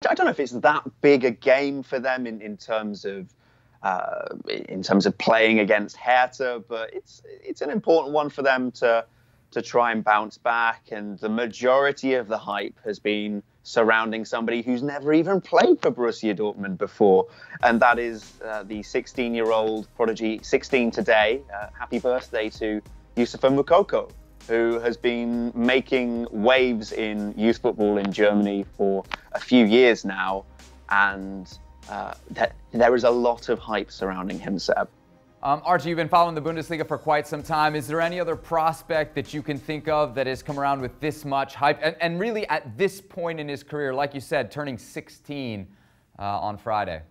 I don't know if it's that big a game for them in terms of playing against Hertha, but it's an important one for them to try and bounce back. And the majority of the hype has been surrounding somebody who's never even played for Borussia Dortmund before, and that is the 16-year-old prodigy, 16 today. Happy birthday to Youssoufa Moukoko, who has been making waves in youth football in Germany for a few years now, and there is a lot of hype surrounding him, Seb. Archie, you've been following the Bundesliga for quite some time. Is there any other prospect that you can think of that has come around with this much hype? And really at this point in his career, like you said, turning 16 on Friday.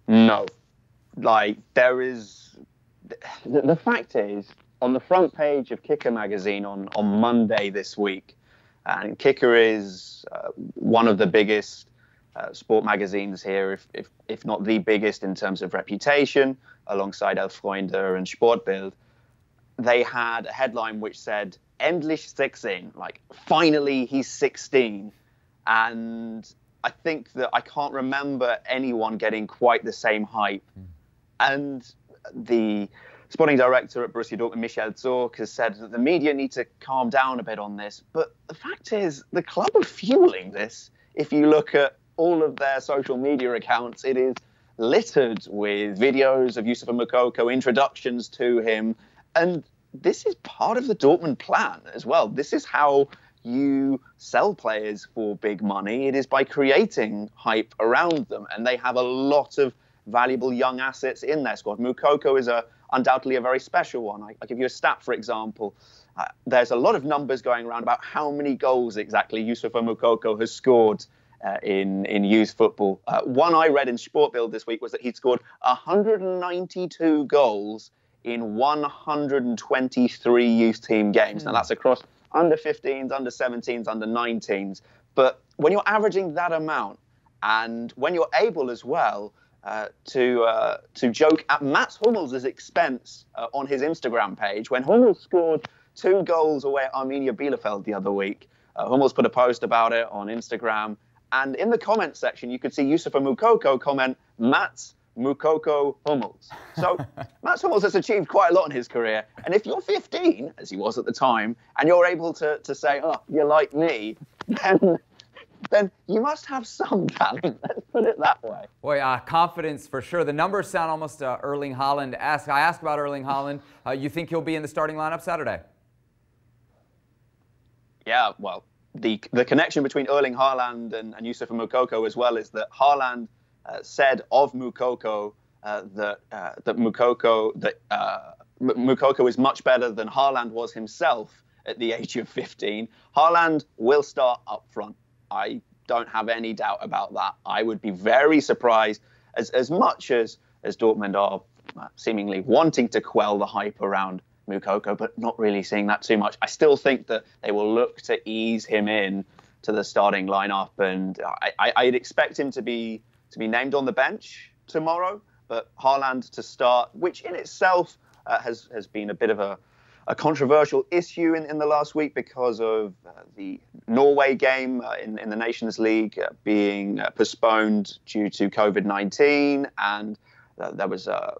No. There is... The fact is, on the front page of Kicker magazine on Monday this week, and Kicker is one of the biggest sport magazines here, if not the biggest in terms of reputation, alongside Elf Freunde and Sportbild. They had a headline which said, Endlich 16, finally he's 16. And I think that I can't remember anyone getting quite the same hype. And the sporting director at Borussia Dortmund, Michael Zorc, has said that the media need to calm down a bit on this. But the fact is, the club are fueling this. If you look at all of their social media accounts, it is littered with videos of Youssoufa Moukoko, introductions to him. And this is part of the Dortmund plan as well. This is how you sell players for big money. It is by creating hype around them. And they have a lot of valuable young assets in their squad. Moukoko is undoubtedly a very special one. I'll give you a stat, for example. There's a lot of numbers going around about how many goals exactly Youssoufa Moukoko has scored in youth football. One I read in Sportbild this week was that he'd scored 192 goals in 123 youth team games. Now, that's across under 15s, under 17s, under 19s. But when you're averaging that amount, and when you're able as well to joke at Mats Hummels' expense on his Instagram page, when Hummels scored 2 goals away at Arminia Bielefeld the other week, Hummels put a post about it on Instagram. And in the comment section, you could see Youssoufa Moukoko comment, Mats Moukoko Hummels. So Mats Hummels has achieved quite a lot in his career. And if you're 15, as he was at the time, and you're able to say, oh, you're like me, then you must have some talent. Let's put it that way. Boy, confidence for sure. The numbers sound almost Erling Haaland-esque. I asked about Erling Haaland. You think he'll be in the starting lineup Saturday? Yeah, well, the connection between Erling Haaland and Youssoufa Moukoko as well is that Haaland said of Moukoko that Moukoko is much better than Haaland was himself at the age of 15. Haaland will start up front. I don't have any doubt about that. I would be very surprised, as much as Dortmund are seemingly wanting to quell the hype around Moukoko, but not really seeing that too much. I still think that they will look to ease him in to the starting lineup, and I'd expect him to be named on the bench tomorrow, but Haaland to start, which in itself has been a bit of a controversial issue in the last week because of the Norway game in the Nations League being postponed due to COVID-19, and there was a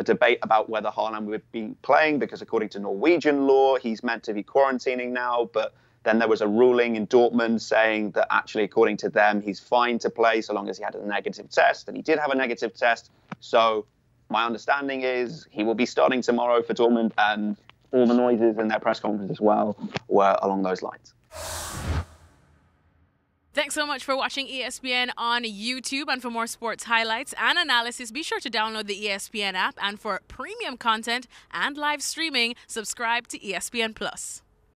debate about whether Haaland would be playing because, according to Norwegian law, he's meant to be quarantining now. But then there was a ruling in Dortmund saying that actually, according to them, he's fine to play so long as he had a negative test, and he did have a negative test. So my understanding is he will be starting tomorrow for Dortmund, and all the noises in their press conference as well were along those lines. Thanks so much for watching ESPN on YouTube. And for more sports highlights and analysis, be sure to download the ESPN app. And for premium content and live streaming, subscribe to ESPN Plus.